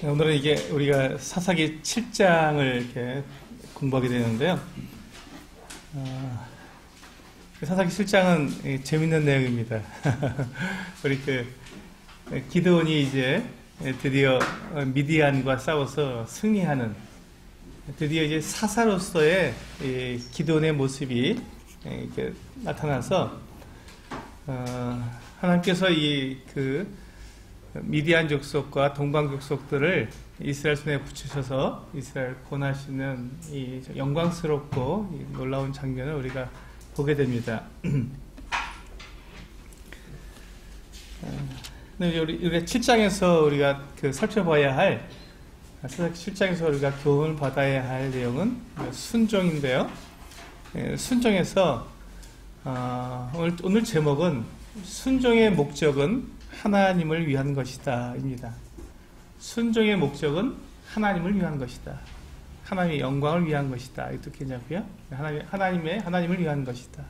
오늘은 이게 우리가 사사기 7장을 이렇게 공부하게 되는데요. 사사기 7장은 재밌는 내용입니다. 우리 기드온이 이제 드디어 미디안과 싸워서 승리하는, 드디어 이제 사사로서의 기드온의 모습이 이렇게 나타나서 하나님께서 미디안 족속과 동방 족속들을 이스라엘 손에 붙이셔서 이스라엘 권하시는 이 영광스럽고 이 놀라운 장면을 우리가 보게 됩니다. 우리가 7장에서 우리가 살펴봐야 할, 7장에서 우리가 교훈을 받아야 할 내용은 순종인데요. 순종에서 오늘 제목은 순종의 목적은 하나님을 위한 것이다 입니다. 순종의 목적은 하나님을 위한 것이다. 하나님의 영광을 위한 것이다. 이것도 괜찮고요. 하나님을 위한 것이다.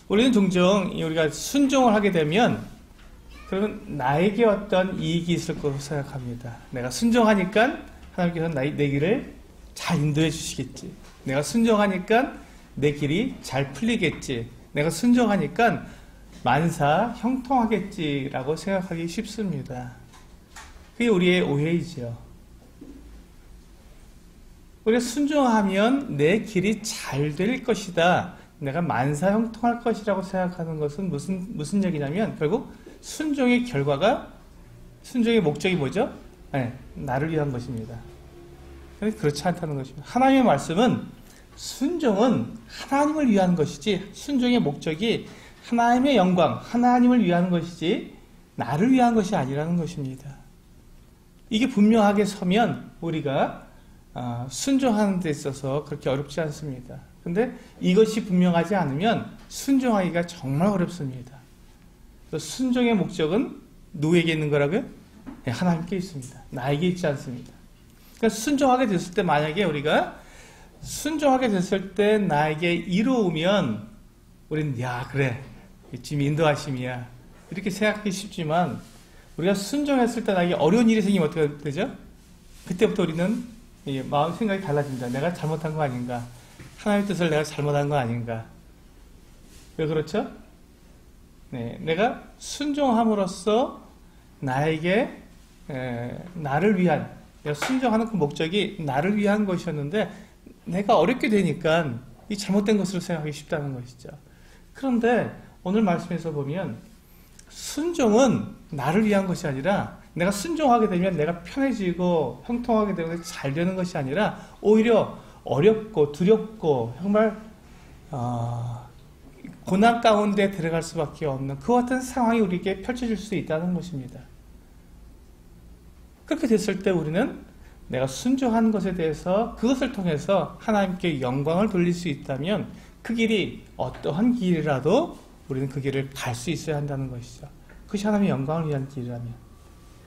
우리는 종종 우리가 순종을 하게 되면 그러면 나에게 어떤 이익이 있을 것으로 생각합니다. 내가 순종하니까 하나님께서 내 길을 잘 인도해 주시겠지. 내가 순종하니까 내 길이 잘 풀리겠지. 내가 순종하니까 만사 형통하겠지라고 생각하기 쉽습니다. 그게 우리의 오해이죠. 우리가 순종하면 내 길이 잘 될 것이다, 내가 만사 형통할 것이라고 생각하는 것은 무슨 얘기냐면 결국 순종의 결과가, 순종의 목적이 뭐죠? 네, 나를 위한 것입니다. 그렇지 않다는 것입니다. 하나님의 말씀은 순종은 하나님을 위한 것이지, 순종의 목적이 하나님의 영광, 하나님을 위한 것이지 나를 위한 것이 아니라는 것입니다. 이게 분명하게 서면 우리가 순종하는 데 있어서 그렇게 어렵지 않습니다. 근데 이것이 분명하지 않으면 순종하기가 정말 어렵습니다. 순종의 목적은 누구에게 있는 거라고요? 네, 하나님께 있습니다. 나에게 있지 않습니다. 그러니까 순종하게 됐을 때, 만약에 우리가 순종하게 됐을 때 나에게 이로우면 우리는 그래, 지금 인도하심이야, 이렇게 생각하기 쉽지만, 우리가 순종했을 때 나에게 어려운 일이 생기면 어떻게 되죠? 그때부터 우리는 마음 생각이 달라집니다. 내가 잘못한 거 아닌가? 하나님의 뜻을 내가 잘못한 거 아닌가? 왜 그렇죠? 네, 내가 순종함으로써 나에게 나를 위한, 내가 순종하는 그 목적이 나를 위한 것이었는데 내가 어렵게 되니까 이 잘못된 것으로 생각하기 쉽다는 것이죠. 그런데 오늘 말씀에서 보면 순종은 나를 위한 것이 아니라, 내가 순종하게 되면 내가 편해지고 형통하게 되고 잘 되는 것이 아니라 오히려 어렵고 두렵고 정말 고난 가운데 들어갈 수밖에 없는 그 같은 상황이 우리에게 펼쳐질 수 있다는 것입니다. 그렇게 됐을 때 우리는 내가 순종한 것에 대해서, 그것을 통해서 하나님께 영광을 돌릴 수 있다면 그 길이 어떠한 길이라도 우리는 그 길을 갈 수 있어야 한다는 것이죠. 그것이 하나님의 영광을 위한 길이라면.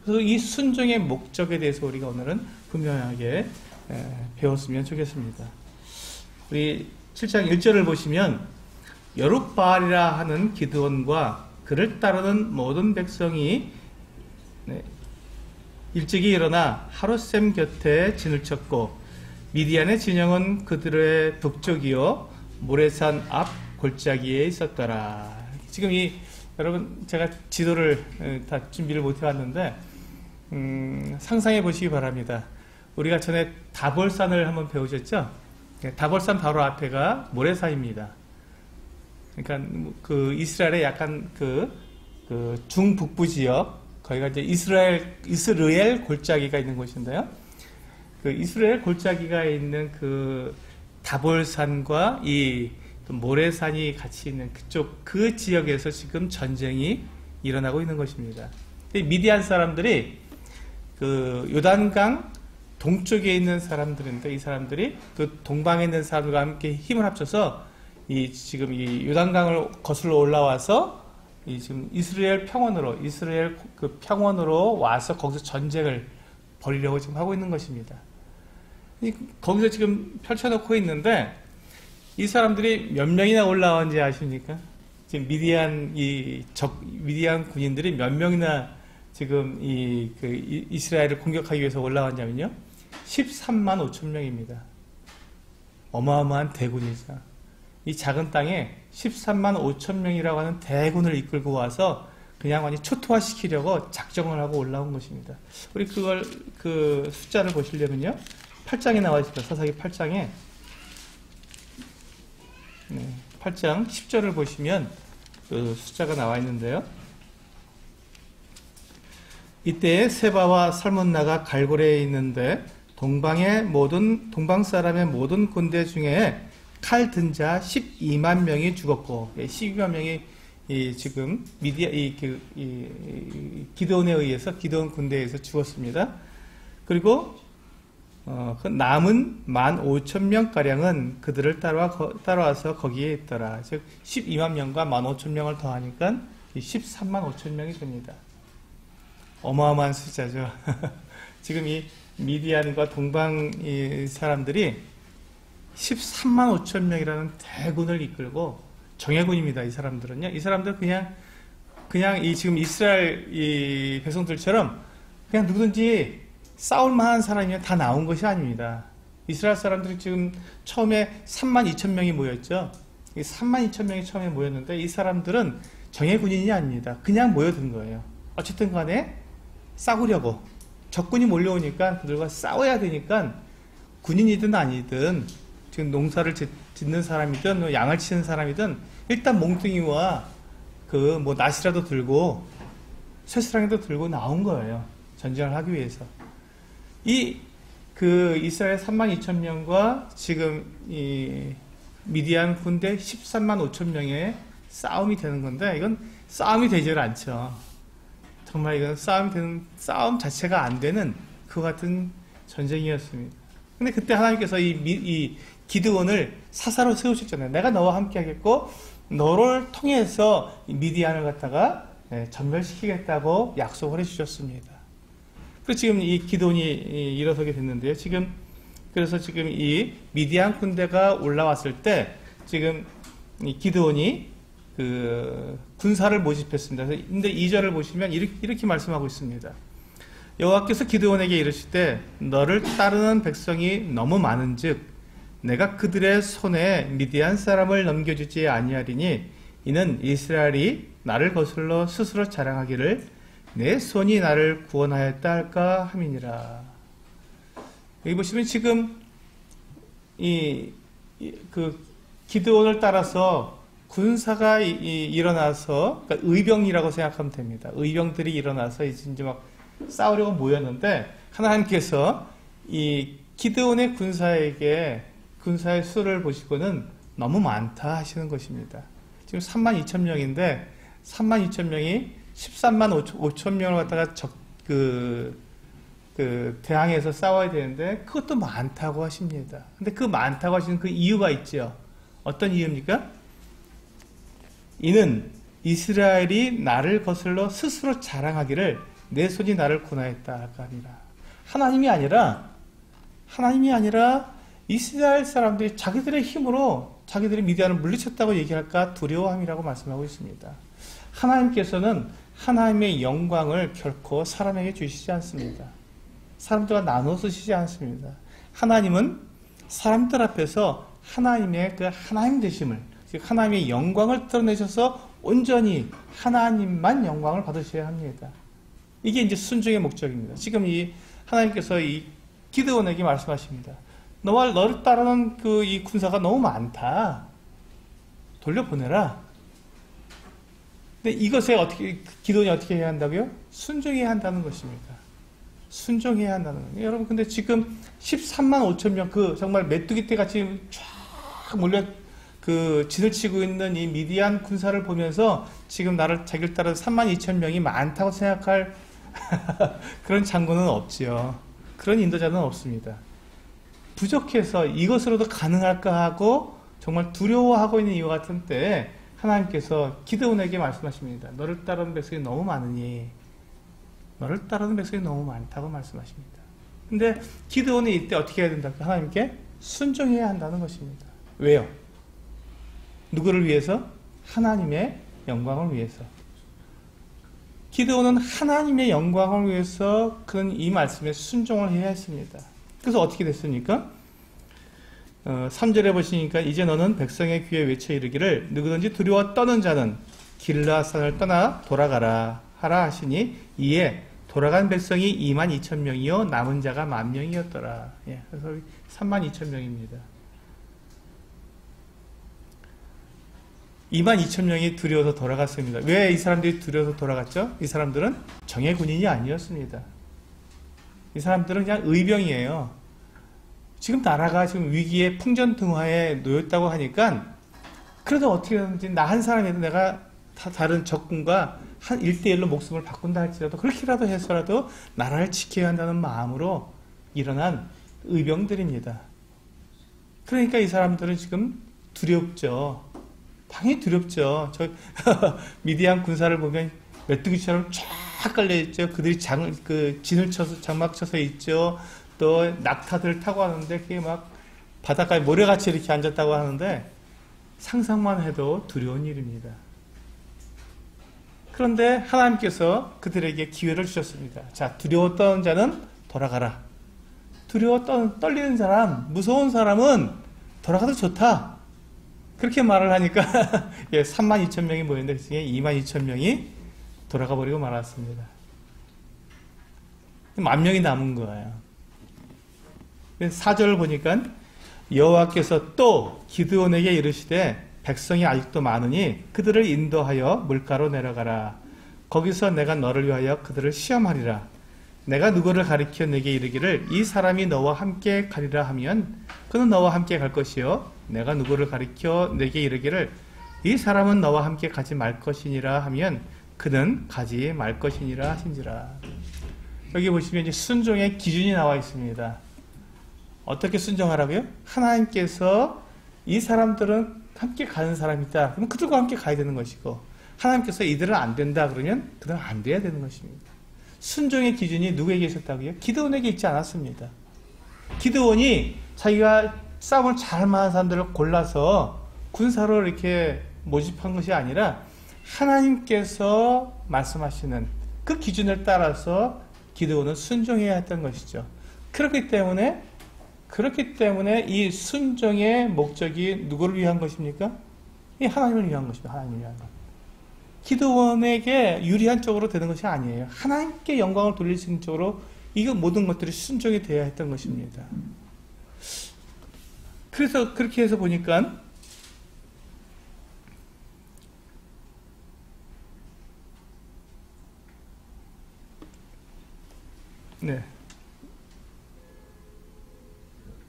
그래서 이 순종의 목적에 대해서 우리가 오늘은 분명하게 배웠으면 좋겠습니다. 우리 7장 1절을 보시면, 여룻바알이라 하는 기드온과 그를 따르는 모든 백성이 일찍이 일어나 하룻샘 곁에 진을 쳤고, 미디안의 진영은 그들의 북쪽이요 모레산 앞 골짜기에 있었더라. 지금 여러분, 제가 지도를 다 준비를 못 해왔는데 상상해 보시기 바랍니다. 우리가 전에 다볼산을 한번 배우셨죠? 다볼산 바로 앞에가 모레산입니다. 그러니까 이스라엘의 약간 중북부 지역, 거기가 이제 이스라엘 골짜기가 있는 곳인데요. 이스라엘 골짜기가 있는 다볼산과 이 모레산이 같이 있는 그 지역에서 지금 전쟁이 일어나고 있는 것입니다. 미디안 사람들이 요단강 동쪽에 있는 사람들인데, 이 사람들이 동방에 있는 사람들과 함께 힘을 합쳐서 지금 이 요단강을 거슬러 올라와서 지금 이스라엘 평원으로 와서 거기서 전쟁을 벌이려고 지금 하고 있는 것입니다. 거기서 지금 펼쳐놓고 있는데, 이 사람들이 몇 명이나 올라왔는지 아십니까? 지금 미디안 군인들이 몇 명이나 지금 이스라엘을 공격하기 위해서 올라왔냐면요. 13만 5천 명입니다. 어마어마한 대군이죠. 이 작은 땅에 13만 5천 명이라고 하는 대군을 이끌고 와서 그냥 완전히 초토화시키려고 작정을 하고 올라온 것입니다. 우리 그 숫자를 보시려면요. 8장에 나와 있습니다. 사사기 8장에. 네, 8장 10절을 보시면 그 숫자가 나와 있는데요. 이때 세바와 살문나가 갈고레에 있는데 동방 사람의 모든 군대 중에 칼 든 자 12만 명이 죽었고, 12만 명이 지금 기드온에 의해서, 기드온 군대에 의해서 죽었습니다. 그리고 그 남은 15,000명가량은 그들을 따라와서 거기에 있더라. 즉 12만 명과 15,000명을 더하니까 13만 5천 명이 됩니다. 어마어마한 숫자죠. 지금 이 미디안과 동방 사람들이 13만 5천 명이라는 대군을 이끌고, 정예군입니다. 이 사람들은요. 이 사람들 그냥 지금 이스라엘 백성들처럼 그냥 누구든지 싸울 만한 사람이면 다 나온 것이 아닙니다. 이스라엘 사람들이 지금 처음에 3만 2천 명이 모였죠. 이 3만 2천 명이 처음에 모였는데 이 사람들은 정예군인이 아닙니다. 그냥 모여든 거예요. 어쨌든 간에 싸우려고, 적군이 몰려오니까 그들과 싸워야 되니까 군인이든 아니든, 지금 농사를 짓는 사람이든 양을 치는 사람이든 일단 몽둥이와 낫이라도 들고 쇠사랑이라도 들고 나온 거예요. 전쟁을 하기 위해서. 이스라엘 3만 2천 명과 지금 이 미디안 군대 13만 5천 명의 싸움이 되는 건데, 이건 싸움이 되질 않죠. 정말 이건 싸움 자체가 안 되는 그 같은 전쟁이었습니다. 근데 그때 하나님께서 이 기드온을 사사로 세우셨잖아요. 내가 너와 함께 하겠고, 너를 통해서 미디안을 갖다가 전멸시키겠다고 약속을 해주셨습니다. 그래서 지금 이 기드온이 일어서게 됐는데요. 그래서 지금 이 미디안 군대가 올라왔을 때, 지금 이 기드온이 군사를 모집했습니다. 근데 2절을 보시면 이렇게 말씀하고 있습니다. 여호와께서 기드온에게 이르시되 너를 따르는 백성이 너무 많은즉 내가 그들의 손에 미디안 사람을 넘겨주지 아니하리니 이는 이스라엘이 나를 거슬러 스스로 자랑하기를 내 손이 나를 구원하였다 할까 함이니라. 여기 보시면 지금 기드온을 따라서 군사가 일어나서, 그러니까 의병이라고 생각하면 됩니다. 의병들이 일어나서 이제 막 싸우려고 모였는데, 하나님께서 이 기드온의 군사의 수를 보시고는 너무 많다 하시는 것입니다. 지금 3만 2천 명인데 3만 2천 명이 13만 5천 명을 갖다가 대항해서 싸워야 되는데 그것도 많다고 하십니다. 근데 그 많다고 하시는 그 이유가 있죠. 어떤 이유입니까? 이는 이스라엘이 나를 거슬러 스스로 자랑하기를 내 손이 나를 구원하였다 할까 하니라. 하나님이 아니라 이스라엘 사람들이 자기들의 힘으로 자기들이 미디안을 물리쳤다고 얘기할까 두려워함이라고 말씀하고 있습니다. 하나님께서는 하나님의 영광을 결코 사람에게 주시지 않습니다. 사람들과 나눠 쓰시지 않습니다. 하나님은 사람들 앞에서 하나님의 그 하나님 되심을, 하나님의 영광을 드러내셔서 온전히 하나님만 영광을 받으셔야 합니다. 이게 이제 순종의 목적입니다. 지금 하나님께서 이 기드온에게 말씀하십니다. 너를 따르는 이 군사가 너무 많다. 돌려보내라. 근데 이것에 기드온이 어떻게 해야 한다고요? 순종해야 한다는 것입니다. 순종해야 한다는 거예요. 여러분, 근데 지금 13만 5천 명, 정말 메뚜기 떼 같이 쫙 몰려 진을 치고 있는 이 미디안 군사를 보면서 지금 자기를 따라 3만 2천 명이 많다고 생각할 그런 장군은 없지요. 그런 인도자는 없습니다. 부족해서 이것으로도 가능할까 하고 정말 두려워하고 있는 이와 같은 때에 하나님께서 기드온에게 말씀하십니다. 너를 따르는 백성이 너무 많으니, 너를 따르는 백성이 너무 많다고 말씀하십니다. 근데 기드온이 이때 어떻게 해야 된다? 하나님께 순종해야 한다는 것입니다. 왜요? 누구를 위해서? 하나님의 영광을 위해서. 기드온은 하나님의 영광을 위해서 그는 이 말씀에 순종을 해야 했습니다. 그래서 어떻게 됐습니까? 3절에 보시니까 이제 너는 백성의 귀에 외쳐 이르기를 누구든지 두려워 떠는 자는 길르앗산을 떠나 돌아가라 하라 하시니 이에 돌아간 백성이 22,000명이요 남은 자가 10,000명이었더라. 예, 그래서 32,000명입니다. 22,000명이 두려워서 돌아갔습니다. 왜 이 사람들이 두려워서 돌아갔죠? 이 사람들은 정예 군인이 아니었습니다. 이 사람들은 그냥 의병이에요. 지금 나라가 지금 위기에 풍전등화에 놓였다고 하니까 그래도 어떻게든지 나 한 사람이라도 내가 다른 적군과 한 1대1로 목숨을 바꾼다 할지라도 그렇게라도 해서라도 나라를 지켜야 한다는 마음으로 일어난 의병들입니다. 그러니까 이 사람들은 지금 두렵죠. 당연히 두렵죠. 저 미디안 군사를 보면 메뚜기처럼 쫙 깔려있죠. 그들이 진을 쳐서 장막 쳐서 있죠. 또 낙타들 타고 하는데 그게 막 바닷가에 모래같이 이렇게 앉았다고 하는데 상상만 해도 두려운 일입니다. 그런데 하나님께서 그들에게 기회를 주셨습니다. 자, 두려워 떠는 자는 돌아가라. 두려워 떨리는 사람, 무서운 사람은 돌아가도 좋다. 그렇게 말을 하니까 32,000명이 모였는데 그 중에 22,000명이 돌아가 버리고 말았습니다. 10,000명이 남은 거예요. 4절을 보니까 여호와께서 또 기드온에게 이르시되 백성이 아직도 많으니 그들을 인도하여 물가로 내려가라. 거기서 내가 너를 위하여 그들을 시험하리라. 내가 누구를 가리켜 내게 이르기를 이 사람이 너와 함께 가리라 하면 그는 너와 함께 갈 것이요 내가 누구를 가리켜 내게 이르기를 이 사람은 너와 함께 가지 말 것이니라 하면 그는 가지 말 것이니라 하신지라. 여기 보시면 이제 순종의 기준이 나와 있습니다. 어떻게 순종하라고요? 하나님께서 이 사람들은 함께 가는 사람이다. 그럼 그들과 함께 가야 되는 것이고 하나님께서 이들은 안 된다 그러면 그들은 안 돼야 되는 것입니다. 순종의 기준이 누구에게 있었다고요? 기드온에게 있지 않았습니다. 기드온이 자기가 싸움을 잘하는 사람들을 골라서 군사로 이렇게 모집한 것이 아니라 하나님께서 말씀하시는 그 기준을 따라서 기드온은 순종해야 했던 것이죠. 그렇기 때문에 이 순종의 목적이 누구를 위한 것입니까? 이 하나님을 위한 것입니다. 하나님을 위한 것. 기드온에게 유리한 쪽으로 되는 것이 아니에요. 하나님께 영광을 돌릴 수 있는 쪽으로 이거 모든 것들이 순종이 되어야 했던 것입니다. 그래서 그렇게 해서 보니까 네.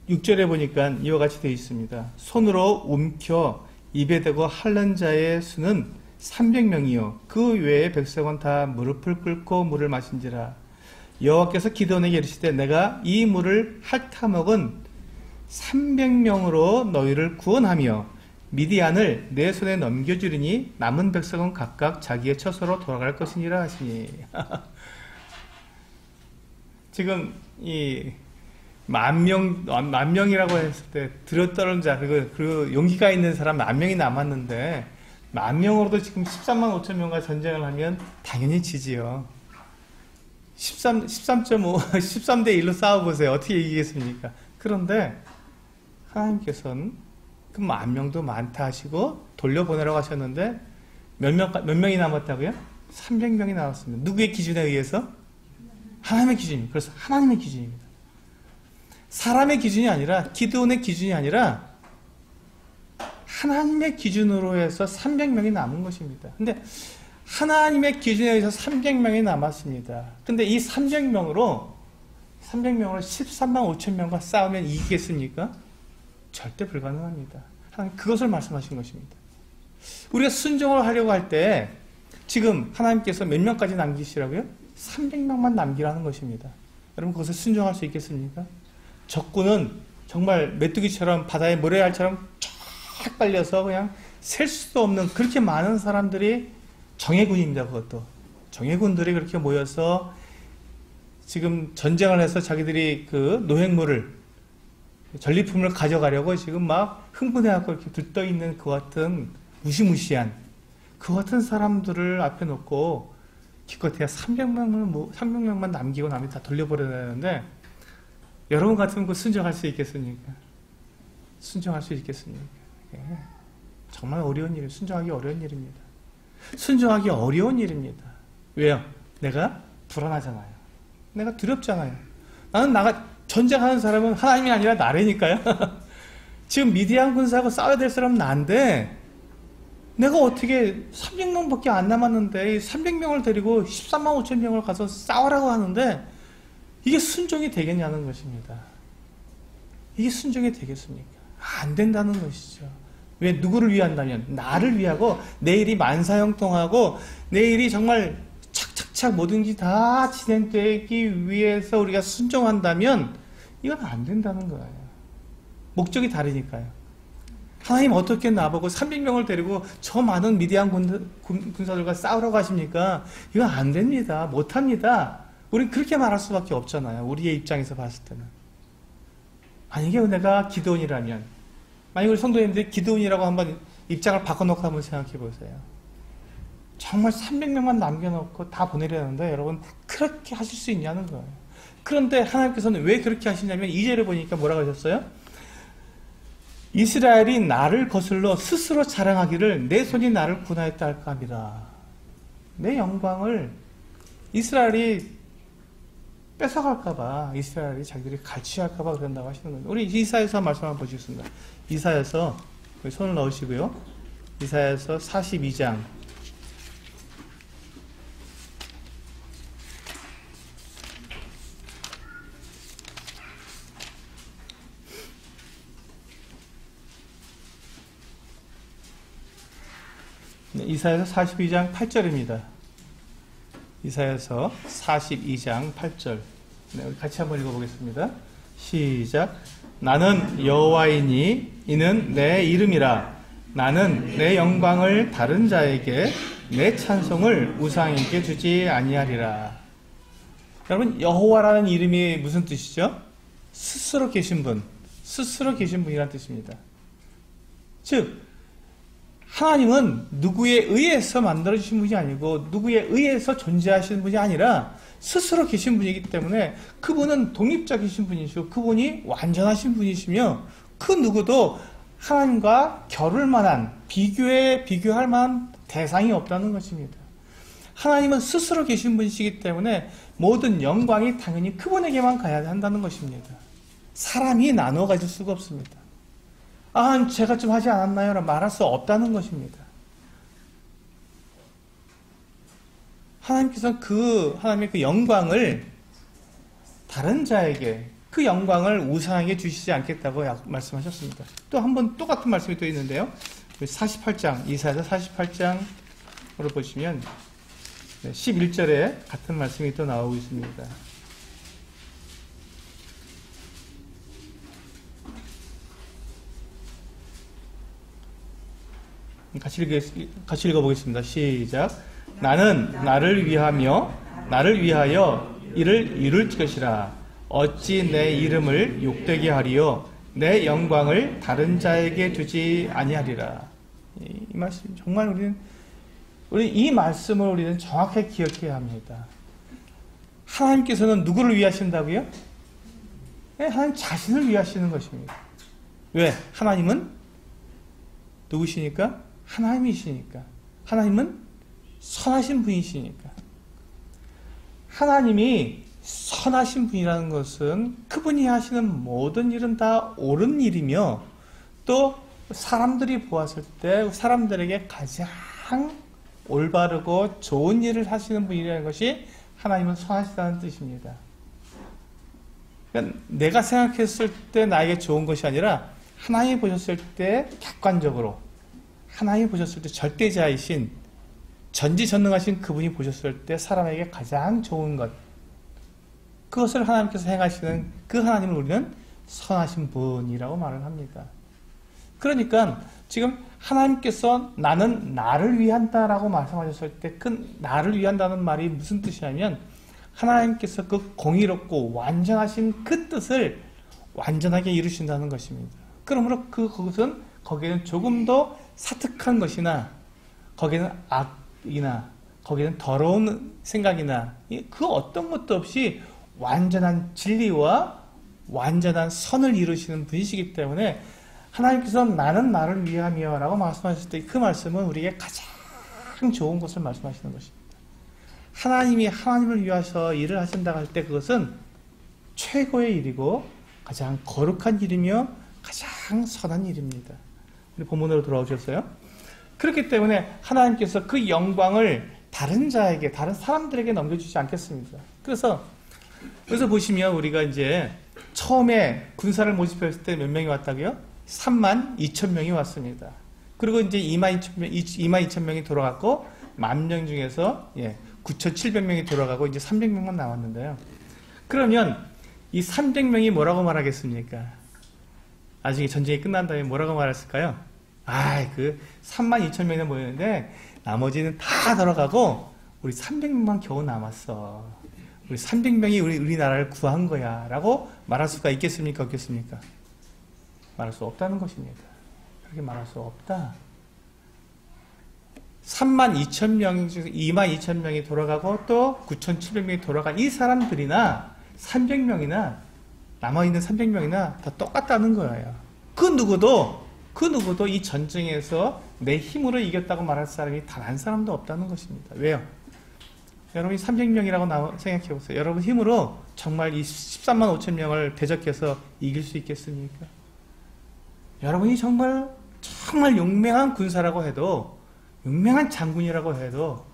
6절에 보니까 이와 같이 되어 있습니다. 손으로 움켜 입에 대고 핥는 자의 수는 300명이요 그 외의 백성은 다 무릎을 꿇고 물을 마신지라. 여호와께서 기드온에게 이르시되 내가 이 물을 핥아 먹은 300명으로 너희를 구원하며 미디안을 내 손에 넘겨주리니 남은 백성은 각각 자기의 처소로 돌아갈 것이니라 하시니. 지금 이 10,000명이라고 했을 때 들어떠는 자 그리고 용기가 있는 사람 10,000명이 남았는데 10,000명으로도 지금 135,000명과 전쟁을 하면 당연히 지지요. 13.5 13대 1로 싸워보세요. 어떻게 이기겠습니까? 그런데 하나님께서는 그 10,000명도 많다 하시고 돌려보내라고 하셨는데 몇 명이 남았다고요? 300명이 남았습니다. 누구의 기준에 의해서? 하나님의 기준입니다. 그래서 하나님의 기준입니다. 사람의 기준이 아니라 기드온의 기준이 아니라 하나님의 기준으로 해서 300명이 남은 것입니다. 근데 하나님의 기준에 의해서 300명이 남았습니다. 근데 이 300명으로 13만 5천 명과 싸우면 이기겠습니까? 절대 불가능합니다. 하나님 그것을 말씀하신 것입니다. 우리가 순종을 하려고 할 때 지금 하나님께서 몇 명까지 남기시라고요? 300명만 남기라는 것입니다. 여러분 그것을 순종할 수 있겠습니까? 적군은 정말 메뚜기처럼 바다의 모래알처럼 쫙 깔려서 그냥 셀 수도 없는 그렇게 많은 사람들이 정예군입니다. 그것도 정예군들이 그렇게 모여서 지금 전쟁을 해서 자기들이 그 노획물을 전리품을 가져가려고 지금 막 흥분해갖고 이렇게 들떠있는 그 같은 무시무시한 그 같은 사람들을 앞에 놓고 기껏해야 300명만 남기고 남이 다 돌려버려야 되는데, 여러분 같으면 그 순종할 수 있겠습니까? 순종할 수 있겠습니까? 예. 정말 어려운 일이에요. 순종하기 어려운 일입니다. 순종하기 어려운 일입니다. 왜요? 내가 불안하잖아요. 내가 두렵잖아요. 나가 전쟁하는 사람은 하나님이 아니라 나라니까요. 지금 미디안 군사하고 싸워야 될 사람은 난데, 내가 어떻게 300명밖에 안 남았는데 300명을 데리고 13만 5천 명을 가서 싸우라고 하는데, 이게 순종이 되겠냐는 것입니다. 이게 순종이 되겠습니까? 안 된다는 것이죠. 왜? 누구를 위한다면? 나를 위하고, 내일이 만사형통하고, 내일이 정말 착착착 뭐든지 다 진행되기 위해서 우리가 순종한다면 이건 안 된다는 거예요. 목적이 다르니까요. 하나님 어떻게 나보고 300명을 데리고 저 많은 미디안 군사들과 싸우라고 하십니까? 이건 안 됩니다. 못합니다. 우린 그렇게 말할 수밖에 없잖아요. 우리의 입장에서 봤을 때는. 만약에 내가 기드온이라면, 만약에 우리 성도님들이 기드온이라고 한번 입장을 바꿔놓고 한번 생각해 보세요. 정말 300명만 남겨놓고 다 보내려는데 여러분 그렇게 하실 수 있냐는 거예요. 그런데 하나님께서는 왜 그렇게 하시냐면 2절을 보니까 뭐라고 하셨어요? 이스라엘이 나를 거슬러 스스로 자랑하기를 내 손이 나를 구원하였다 할까 합니다. 내 영광을 이스라엘이 뺏어갈까봐, 이스라엘이 자기들이 갈취할까봐 그런다고 하시는 거예요. 우리 이사야서 말씀 한번 보시겠습니다. 이사야서 손을 넣으시고요. 이사야서 42장 이사야서 42장 8절입니다. 이사야서 42장 8절. 네, 우리 같이 한번 읽어보겠습니다. 시작. 나는 여호와이니 이는 내 이름이라. 나는 내 영광을 다른 자에게, 내 찬송을 우상에게 주지 아니하리라. 여러분, 여호와라는 이름이 무슨 뜻이죠? 스스로 계신 분, 스스로 계신 분이라는 뜻입니다. 즉 하나님은 누구에 의해서 만들어주신 분이 아니고 누구에 의해서 존재하시는 분이 아니라 스스로 계신 분이기 때문에 그분은 독립적이신 분이시고 그분이 완전하신 분이시며 그 누구도 하나님과 겨룰 만한, 비교할 만한 대상이 없다는 것입니다. 하나님은 스스로 계신 분이시기 때문에 모든 영광이 당연히 그분에게만 가야 한다는 것입니다. 사람이 나눠 가질 수가 없습니다. 아, 제가 좀 하지 않았나요? 라고 말할 수 없다는 것입니다. 하나님께서는 하나님의 그 영광을 다른 자에게, 그 영광을 우상에게 주시지 않겠다고 말씀하셨습니다. 또 한 번 똑같은 말씀이 또 있는데요. 48장, 이사야서 48장으로 보시면 11절에 같은 말씀이 또 나오고 있습니다. 같이 읽어보겠습니다. 시작. 나는 나를 위하여 이를 이룰 것이라. 어찌 내 이름을 욕되게 하리요 내 영광을 다른 자에게 주지 아니하리라. 이 말씀 정말 우리 이 말씀을 우리는 정확하게 기억해야 합니다. 하나님께서는 누구를 위하신다고요? 네, 하나님 자신을 위하시는 것입니다. 왜? 하나님은 누구시니까? 하나님이시니까. 하나님은 선하신 분이시니까. 하나님이 선하신 분이라는 것은 그분이 하시는 모든 일은 다 옳은 일이며 또 사람들이 보았을 때 사람들에게 가장 올바르고 좋은 일을 하시는 분이라는 것이 하나님은 선하시다는 뜻입니다. 그러니까 내가 생각했을 때 나에게 좋은 것이 아니라 하나님이 보셨을 때 객관적으로, 하나님이 보셨을 때 절대자이신 전지전능하신 그분이 보셨을 때 사람에게 가장 좋은 것, 그것을 하나님께서 행하시는 그 하나님을 우리는 선하신 분이라고 말을 합니다. 그러니까 지금 하나님께서 나는 나를 위한다라고 말씀하셨을 때 그 나를 위한다는 말이 무슨 뜻이냐면 하나님께서 그 공의롭고 완전하신 그 뜻을 완전하게 이루신다는 것입니다. 그러므로 거기에는 조금 더 사특한 것이나 거기에는 악이나 거기는 더러운 생각이나 그 어떤 것도 없이 완전한 진리와 완전한 선을 이루시는 분이시기 때문에 하나님께서 나는 나를 위하며 라고 말씀하실 때 그 말씀은 우리에게 가장 좋은 것을 말씀하시는 것입니다. 하나님이 하나님을 위하서 일을 하신다고 할 때 그것은 최고의 일이고 가장 거룩한 일이며 가장 선한 일입니다. 우리 본문으로 돌아오셨어요? 그렇기 때문에 하나님께서 그 영광을 다른 자에게, 다른 사람들에게 넘겨주지 않겠습니다. 그래서 보시면 우리가 이제 처음에 군사를 모집했을 때 몇 명이 왔다고요? 32,000명이 왔습니다. 그리고 이제 22,000명이 돌아갔고 10,000명 중에서 9,700명이 돌아가고 이제 300명만 남았는데요. 그러면 이 300명이 뭐라고 말하겠습니까? 나중에 전쟁이 끝난 다음에 뭐라고 말했을까요? 그 32,000명이 모였는데 나머지는 다 돌아가고 우리 300명만 겨우 남았어. 우리 300명이 우리나라를 구한 거야 라고 말할 수가 있겠습니까? 없겠습니까? 말할 수 없다는 것입니다. 그렇게 말할 수 없다. 32,000명 중에서 22,000명이 돌아가고 또 9,700명이 돌아간 이 사람들이나 300명이나 남아있는 300명이나 다 똑같다는 거예요. 그 누구도 이 전쟁에서 내 힘으로 이겼다고 말할 사람이 단 한 사람도 없다는 것입니다. 왜요? 여러분이 300명이라고 생각해 보세요. 여러분 힘으로 정말 이 13만 5천 명을 대적해서 이길 수 있겠습니까? 여러분이 정말 용맹한 군사라고 해도, 용맹한 장군이라고 해도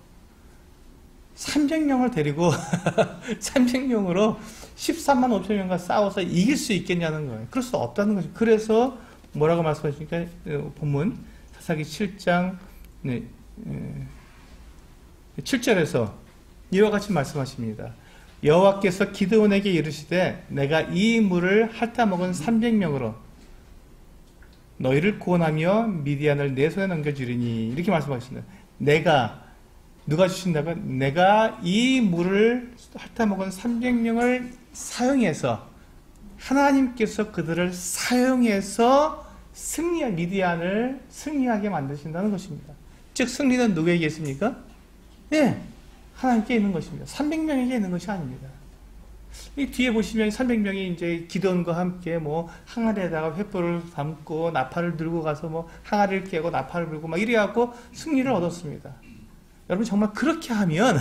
300명을 데리고 300명으로 13만 5천 명과 싸워서 이길 수 있겠냐는 거예요. 그럴 수 없다는 거죠. 그래서 뭐라고 말씀하십니까? 본문 사사기 7장 7절에서 이와 같이 말씀하십니다. 여호와께서 기드온에게 이르시되 내가 이 물을 핥아먹은 300명으로 너희를 구원하며 미디안을 내 손에 넘겨주리니 이렇게 말씀하십니다. 누가 주신다고? 내가 이 물을 핥아먹은 300명을 사용해서 하나님께서 그들을 사용해서 미디안을 승리하게 만드신다는 것입니다. 즉 승리는 누구에게 있습니까? 하나님께 있는 것입니다. 300명에게 있는 것이 아닙니다. 이 뒤에 보시면 300명이 이제 기도원과 함께 항아리에다가 횃불을 담고 나팔을 들고 가서 항아리를 깨고 나팔을 불고 이래갖고 승리를 얻었습니다. 여러분 정말 그렇게 하면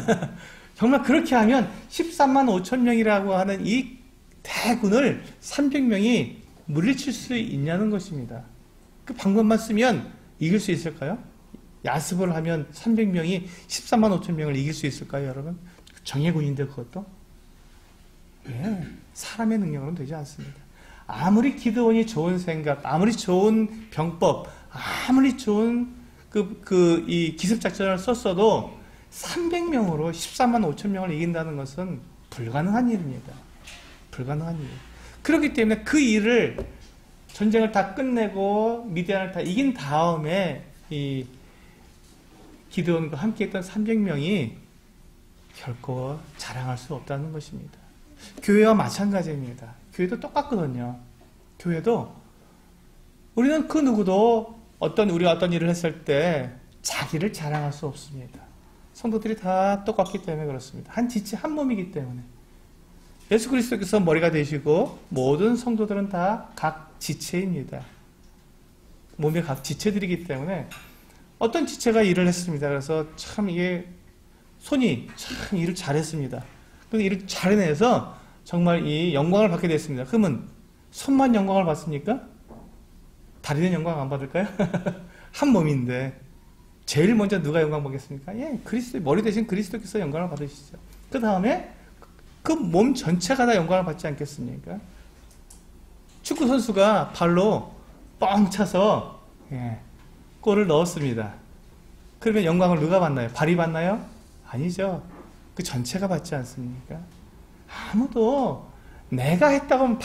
13만 5천 명이라고 하는 이 대군을 300명이 물리칠 수 있냐는 것입니다. 그 방법만 쓰면 이길 수 있을까요? 야습을 하면 300명이 13만 5천 명을 이길 수 있을까요, 여러분? 정예군인데 그것도? 사람의 능력으로는 되지 않습니다. 아무리 기드온이 좋은 생각, 아무리 좋은 병법, 아무리 좋은 이 기습작전을 썼어도 300명으로 13만 5천 명을 이긴다는 것은 불가능한 일입니다. 불가능한 일. 그렇기 때문에 그 일을 전쟁을 다 끝내고 미디안을 다 이긴 다음에 이 기드온과 함께 했던 300명이 결코 자랑할 수 없다는 것입니다. 교회와 마찬가지입니다. 교회도 똑같거든요. 교회도 우리는 그 누구도 우리가 어떤 일을 했을 때 자기를 자랑할 수 없습니다. 성도들이 다 똑같기 때문에 그렇습니다. 한 지체, 한 몸이기 때문에. 예수 그리스도께서 머리가 되시고 모든 성도들은 다 각 지체입니다. 몸의 각 지체들이기 때문에 어떤 지체가 일을 했습니다. 그래서 참 이게 손이 참 일을 잘했습니다. 그 일을 잘해내서 정말 이 영광을 받게 됐습니다. 그러면 손만 영광을 받습니까? 다리는 영광 안 받을까요? 한 몸인데 제일 먼저 누가 영광 받겠습니까? 그리스도 머리 대신 그리스도께서 영광을 받으시죠. 그 다음에 그 몸 전체가 다 영광을 받지 않겠습니까? 축구 선수가 발로 뻥 차서 골을 넣었습니다. 그러면 영광을 누가 받나요? 발이 받나요? 아니죠. 그 전체가 받지 않습니까? 아무도 내가 했다고 하면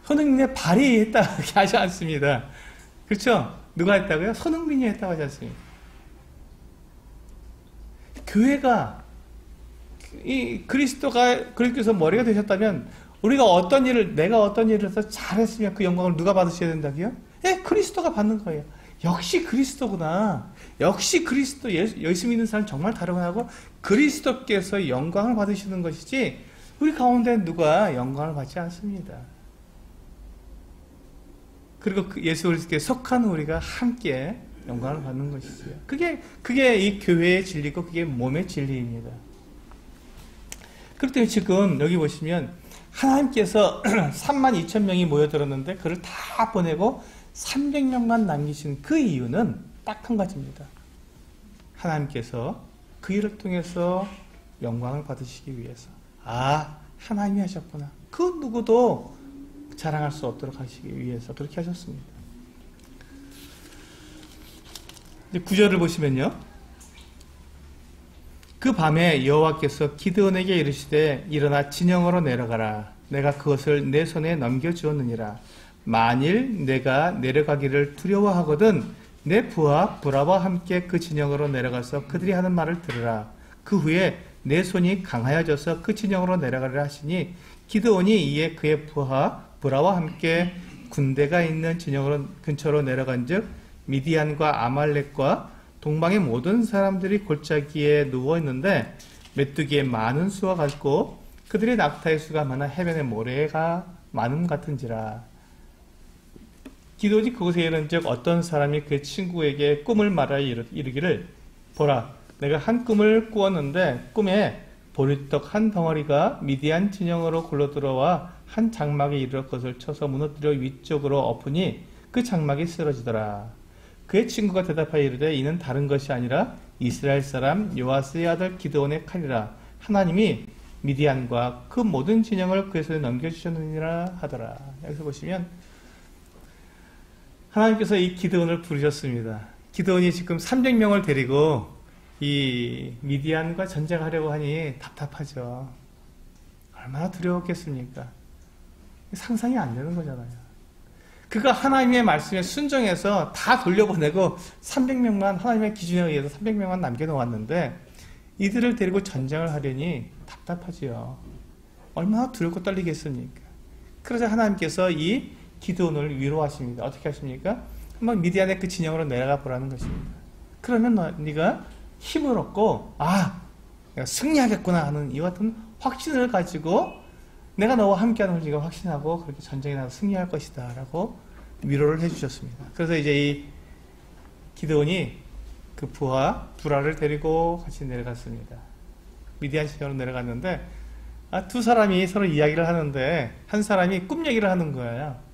손흥민의 발이 했다고 하지 않습니다. 그렇죠? 누가 했다고요? 손흥민이 했다고 하지 않습니까? 교회가 그리스도께서 머리가 되셨다면 내가 어떤 일을 해서 잘했으면 그 영광을 누가 받으셔야 된다고요? 그리스도가 받는 거예요. 역시 그리스도구나. 역시 그리스도, 예수 믿는 사람 정말 다르구나 하고 그리스도께서 영광을 받으시는 것이지 우리 가운데 누가 영광을 받지 않습니다. 그리고 예수 그리스도께 속한 우리가 함께 영광을 받는 것이지요. 그게 이 교회의 진리고 그게 몸의 진리입니다. 그렇기 때문에 지금 여기 보시면 하나님께서 32,000명이 모여들었는데 그를 다 보내고 300명만 남기신 그 이유는 딱 한 가지입니다. 하나님께서 그 일을 통해서 영광을 받으시기 위해서. 아, 하나님이 하셨구나. 그 누구도 자랑할 수 없도록 하시기 위해서 그렇게 하셨습니다. 이제 9절을 보시면요. 그 밤에 여호와께서 기드온에게 이르시되 일어나 진영으로 내려가라. 내가 그것을 내 손에 넘겨주었느니라. 만일 내가 내려가기를 두려워하거든 내 부하 브라와 함께 그 진영으로 내려가서 그들이 하는 말을 들으라. 그 후에 내 손이 강하여져서 그 진영으로 내려가리라 하시니 기드온이 이에 그의 부하 브라와 함께 군대가 있는 진영으로 근처로 내려간즉 미디안과 아말렉과 동방의 모든 사람들이 골짜기에 누워있는데 메뚜기의 많은 수와 같고 그들의 낙타의 수가 많아 해변의 모래가 많음 같은지라. 기드온이 그곳에 이른즉 어떤 사람이 그 친구에게 꿈을 말하여 이르기를 보라, 내가 한 꿈을 꾸었는데 꿈에 보리떡 한 덩어리가 미디안 진영으로 굴러들어와 한 장막에 이르러 것을 쳐서 무너뜨려 위쪽으로 엎으니 그 장막이 쓰러지더라. 그의 친구가 대답하여 이르되 이는 다른 것이 아니라 이스라엘 사람 요아스의 아들 기드온의 칼이라. 하나님이 미디안과 그 모든 진영을 그의 손에 넘겨주셨느니라 하더라. 여기서 보시면 하나님께서 이 기드온을 부르셨습니다. 기드온이 지금 300명을 데리고 이 미디안과 전쟁하려고 하니 답답하죠. 얼마나 두려웠겠습니까? 상상이 안 되는 거잖아요. 그가 하나님의 말씀에 순종해서 다 돌려보내고 300명만 하나님의 기준에 의해서 300명만 남겨놓았는데 이들을 데리고 전쟁을 하려니 답답하지요. 얼마나 두렵고 떨리겠습니까? 그러자 하나님께서 이 기드온을 위로하십니다. 어떻게 하십니까? 한번 미디안의 그 진영으로 내려가 보라는 것입니다. 그러면 네가 힘을 얻고 내가 승리하겠구나 하는 이와 같은 확신을 가지고 내가 너와 함께하는 걸 네가 확신하고 그렇게 전쟁에 나서 승리할 것이다 라고 위로를 해주셨습니다. 그래서 이제 이 기드온이 그 부하 브라를 데리고 같이 내려갔습니다. 미디안 진영으로 내려갔는데 두 사람이 서로 이야기를 하는데 한 사람이 꿈 얘기를 하는 거예요.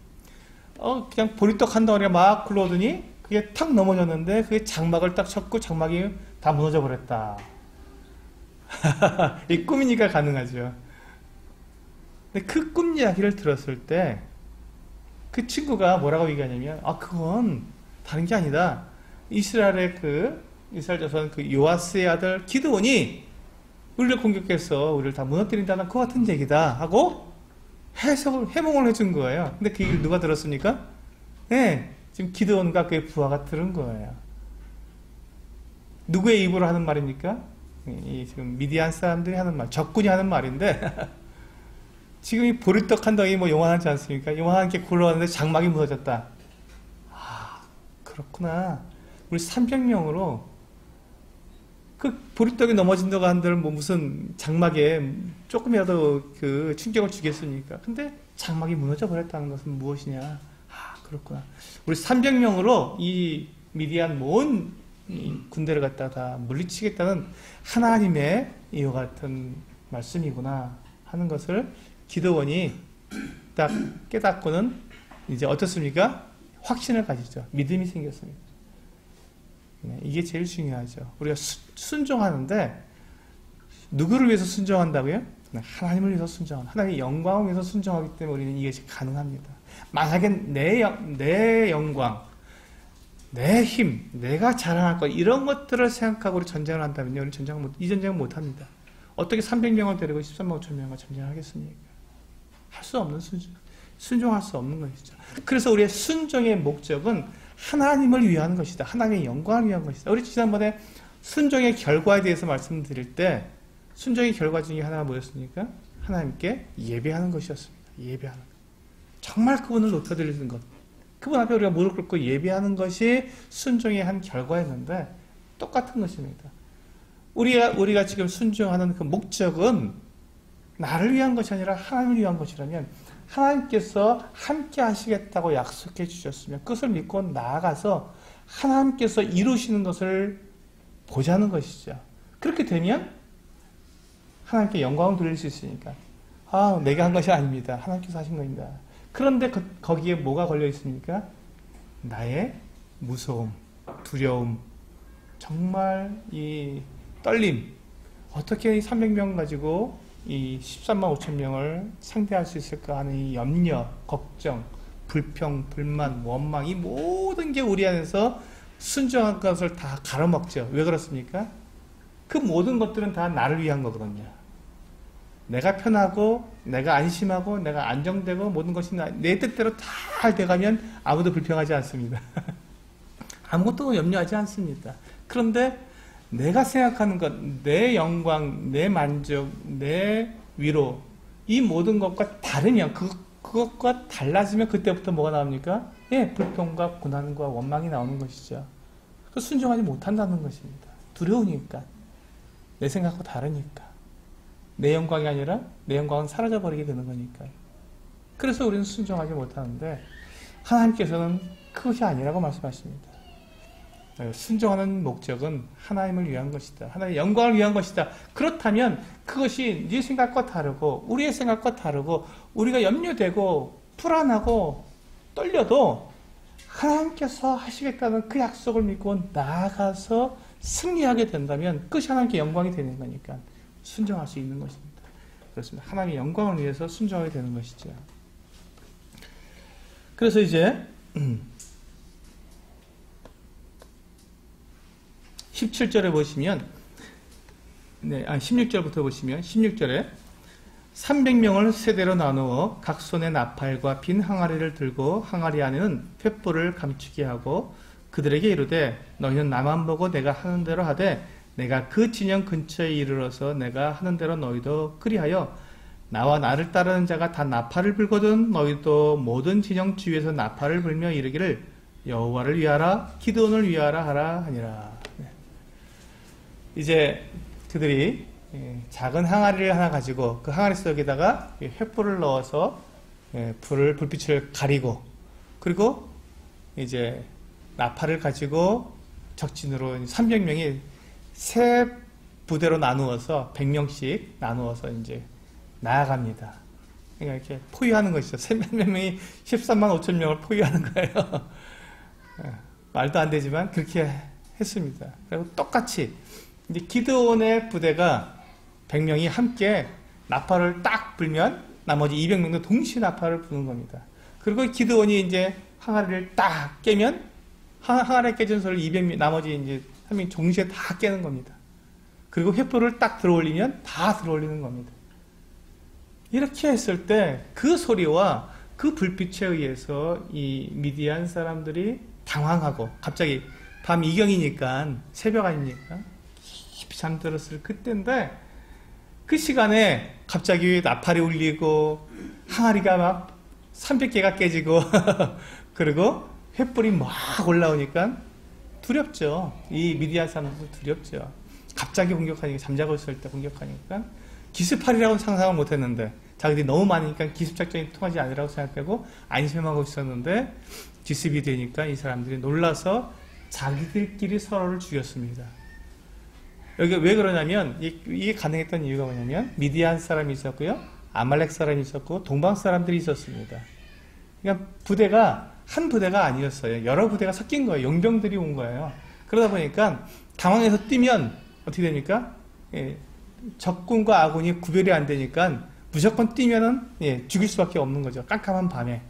그냥 보리떡 한 덩어리가 막 굴러오더니 그게 탁 넘어졌는데 그게 장막을 딱 쳤고 장막이 다 무너져 버렸다. 이 꿈이니까 가능하죠. 근데 그 꿈 이야기를 들었을 때 그 친구가 뭐라고 얘기하냐면 그건 다른 게 아니다. 이스라엘 자손 그 요아스의 아들 기드온이 우리를 공격해서 우리를 다 무너뜨린다는 그 같은 얘기다 하고 해몽을 해준 거예요. 근데 그 얘기를 누가 들었습니까? 네, 지금 기드온과 그의 부하가 들은 거예요. 누구의 입으로 하는 말입니까? 지금 미디안 사람들이 하는 말, 적군이 하는 말인데 지금 이 보리떡 한 덩이 요만하지 않습니까? 요만한 게 굴러왔는데 장막이 무너졌다. 그렇구나. 우리 300명으로 그 보리떡이 넘어진다고 한들 무슨 장막에 조금이라도 그 충격을 주겠습니까? 근데 장막이 무너져 버렸다는 것은 무엇이냐? 그렇구나. 우리 300명으로 이 미디안 모은 군대를 갖다가 다 물리치겠다는 하나님의 이와 같은 말씀이구나 하는 것을 기드온이 딱 깨닫고는 이제 어떻습니까? 확신을 가지죠. 믿음이 생겼습니다. 이게 제일 중요하죠. 우리가 순종하는데 누구를 위해서 순종한다고요? 하나님을 위해서 순종하는, 하나님의 영광을 위해서 순종하기 때문에 우리는 이것이 가능합니다. 만약에 내 영광, 내 힘, 내가 자랑할 것 이런 것들을 생각하고 우리 전쟁을 한다면요, 우리 이 전쟁은 못합니다. 어떻게 300명을 데리고 13만 5천 명과 전쟁을 하겠습니까? 할 수 없는 순종할 수 없는 것이죠. 그래서 우리의 순종의 목적은 하나님을 위한 것이다. 하나님의 영광을 위한 것이다. 우리 지난번에 순종의 결과에 대해서 말씀드릴 때 순종의 결과 중에 하나가 뭐였습니까? 하나님께 예배하는 것이었습니다. 예배하는 것. 정말 그분을 높여드리는 것. 그분 앞에 우리가 무릎 꿇고 예배하는 것이 순종의 한 결과였는데 똑같은 것입니다. 우리가 지금 순종하는 그 목적은 나를 위한 것이 아니라 하나님을 위한 것이라면 하나님께서 함께 하시겠다고 약속해 주셨으면 그것을 믿고 나아가서 하나님께서 이루시는 것을 보자는 것이죠. 그렇게 되면 하나님께 영광을 돌릴 수 있으니까 내가 한 것이 아닙니다. 하나님께서 하신 겁니다. 그런데 거기에 뭐가 걸려 있습니까? 나의 무서움, 두려움, 정말 이 떨림, 어떻게 이 300명 가지고 이 13만 5천 명을 상대할 수 있을까 하는 이 염려, 걱정, 불평, 불만, 원망, 이 모든 게 우리 안에서 순종한 것을 다 가로막죠. 왜 그렇습니까? 그 모든 것들은 다 나를 위한 거거든요. 내가 편하고 내가 안심하고 내가 안정되고 모든 것이 내 뜻대로 잘 돼가면 아무도 불평하지 않습니다. 아무것도 염려하지 않습니다. 그런데 내가 생각하는 것, 내 영광, 내 만족, 내 위로, 이 모든 것과 다르면, 그것과 달라지면 그때부터 뭐가 나옵니까? 불평과 고난과 원망이 나오는 것이죠. 순종하지 못한다는 것입니다. 두려우니까. 내 생각과 다르니까. 내 영광이 아니라 내 영광은 사라져버리게 되는 거니까요. 그래서 우리는 순종하지 못하는데 하나님께서는 그것이 아니라고 말씀하십니다. 순종하는 목적은 하나님을 위한 것이다. 하나님의 영광을 위한 것이다. 그렇다면 그것이 네 생각과 다르고 우리의 생각과 다르고 우리가 염려되고 불안하고 떨려도 하나님께서 하시겠다는 그 약속을 믿고 나아가서 승리하게 된다면 그것이 하나님께 영광이 되는 거니까 순종할 수 있는 것입니다. 그렇습니다. 하나님의 영광을 위해서 순종하게 되는 것이죠. 그래서 이제 17절에 보시면 16절부터 보시면 16절에 300명을 세대로 나누어 각 손에 나팔과 빈 항아리를 들고 항아리 안에는 횃불을 감추게 하고 그들에게 이르되 너희는 나만 보고 내가 하는 대로 하되 내가 그 진영 근처에 이르러서 내가 하는 대로 너희도 그리하여 나와 나를 따르는 자가 다 나팔을 불거든 너희도 모든 진영 주위에서 나팔을 불며 이르기를 여호와를 위하라 기드온을 위하라 하라 하니라. 이제 그들이 작은 항아리를 하나 가지고 그 항아리 속에다가 횃불을 넣어서 불빛을 가리고 그리고 이제 나팔을 가지고 적진으로 300명이 세 부대로 나누어서 100명씩 나누어서 이제 나아갑니다. 그러니까 이렇게 포위하는 것이죠. 300명이 13만 5천 명을 포위하는 거예요. 말도 안 되지만 그렇게 했습니다. 그리고 똑같이 이제 기드온의 부대가 100명이 함께 나팔을 딱 불면 나머지 200명도 동시에 나팔을 부는 겁니다. 그리고 기드온이 이제 항아리를 딱 깨면 항아리 깨진 소리를 200명 나머지 이제 3명이 동시에 다 깨는 겁니다. 그리고 횃불을 딱 들어올리면 다 들어올리는 겁니다. 이렇게 했을 때 그 소리와 그 불빛에 의해서 이 미디안 사람들이 당황하고 갑자기 밤 이경이니까 새벽 아닙니까? 깊이 잠들었을 그때인데 그 시간에 갑자기 나팔이 울리고 항아리가 막 300개가 깨지고 그리고 횃불이 막 올라오니까 두렵죠. 이 미디안 사람들도 두렵죠. 갑자기 공격하니까 잠자고 있을 때 공격하니까 기습팔이라고는 상상을 못했는데 자기들이 너무 많으니까 기습작전이 통하지 않으라고 생각하고 안심하고 있었는데 기습이 되니까 이 사람들이 놀라서 자기들끼리 서로를 죽였습니다. 여기 왜 그러냐면 이게 가능했던 이유가 뭐냐면 미디안 사람이 있었고요. 아말렉 사람이 있었고 동방 사람들이 있었습니다. 그러니까 부대가 한 부대가 아니었어요. 여러 부대가 섞인 거예요. 용병들이 온 거예요. 그러다 보니까 당황해서 뛰면 어떻게 됩니까? 적군과 아군이 구별이 안 되니까 무조건 뛰면은 죽일 수밖에 없는 거죠. 깜깜한 밤에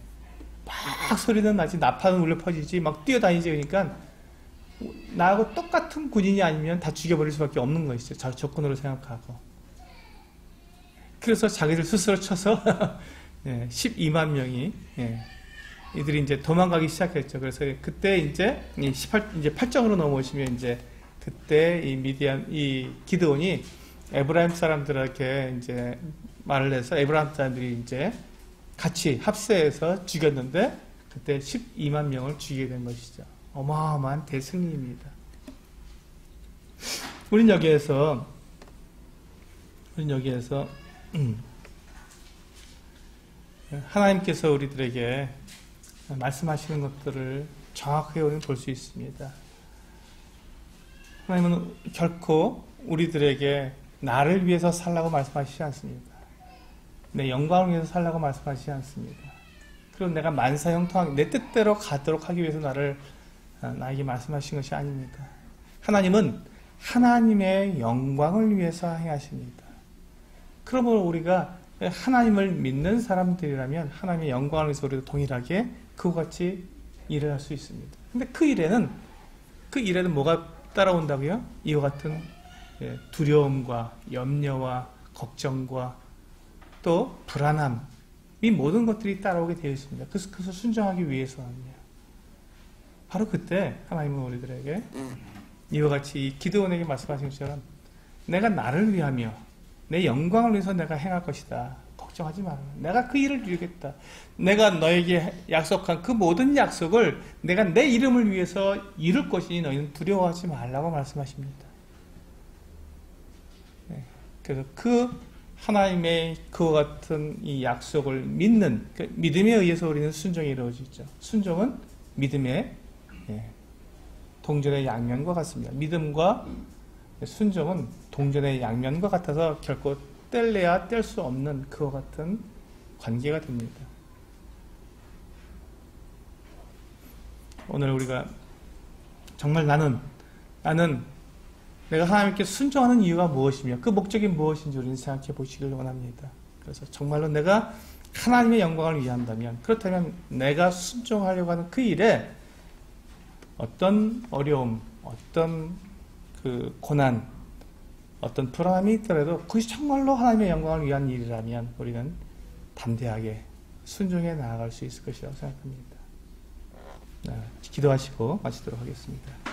막 소리는 나지 나팔은 울려 퍼지지 막 뛰어다니지. 그러니까 나하고 똑같은 군인이 아니면 다 죽여버릴 수밖에 없는 것이죠. 적군으로 생각하고. 그래서 자기들 스스로 쳐서 12만 명이 이들이 이제 도망가기 시작했죠. 그래서 그때 이제 8장으로 넘어오시면 이제 그때 이 기드온이 에브라임 사람들에게 이제 말을 해서 에브라임 사람들이 이제 같이 합세해서 죽였는데 그때 12만 명을 죽이게 된 것이죠. 어마어마한 대승리입니다. 우린 여기에서 하나님께서 우리들에게 말씀하시는 것들을 정확하게 우리는 볼 수 있습니다. 하나님은 결코 우리들에게 나를 위해서 살라고 말씀하시지 않습니다. 내 영광을 위해서 살라고 말씀하시지 않습니다. 그리고 내가 만사형통하게 내 뜻대로 가도록 하기 위해서 나에게 말씀하신 것이 아닙니다. 하나님은 하나님의 영광을 위해서 행하십니다. 그러므로 우리가 하나님을 믿는 사람들이라면 하나님의 영광을 위해서 우리도 동일하게 그와 같이 일을 할 수 있습니다. 근데 그 일에는 뭐가 따라온다고요? 이와 같은 두려움과 염려와 걱정과 또 불안함, 이 모든 것들이 따라오게 되어 있습니다. 그것을 순종하기 위해서는요. 바로 그때 하나님은 우리들에게 이와 같이 기드온에게 말씀하신 것처럼 내가 나를 위하며 내 영광을 위해서 내가 행할 것이다. 걱정하지 마라. 내가 그 일을 이루겠다. 내가 너에게 약속한 그 모든 약속을 내가 내 이름을 위해서 이룰 것이니 너희는 두려워하지 말라고 말씀하십니다. 그래서 그 하나님의 그와 같은 이 약속을 믿는 믿음에 의해서 우리는 순종이 이루어지죠. 순종은 믿음의 동전의 양면과 같습니다. 믿음과 순종은 동전의 양면과 같아서 결코 뗄래야 뗄 수 없는 그와 같은 관계가 됩니다. 오늘 우리가 정말 나는 내가 하나님께 순종하는 이유가 무엇이며 그 목적이 무엇인지 우리는 생각해 보시길 원합니다. 그래서 정말로 내가 하나님의 영광을 위한다면, 그렇다면 내가 순종하려고 하는 그 일에 어떤 어려움, 어떤 그 고난, 어떤 불안함이 있더라도 그것이 정말로 하나님의 영광을 위한 일이라면 우리는 담대하게 순종해 나아갈 수 있을 것이라고 생각합니다. 기도하시고 마치도록 하겠습니다.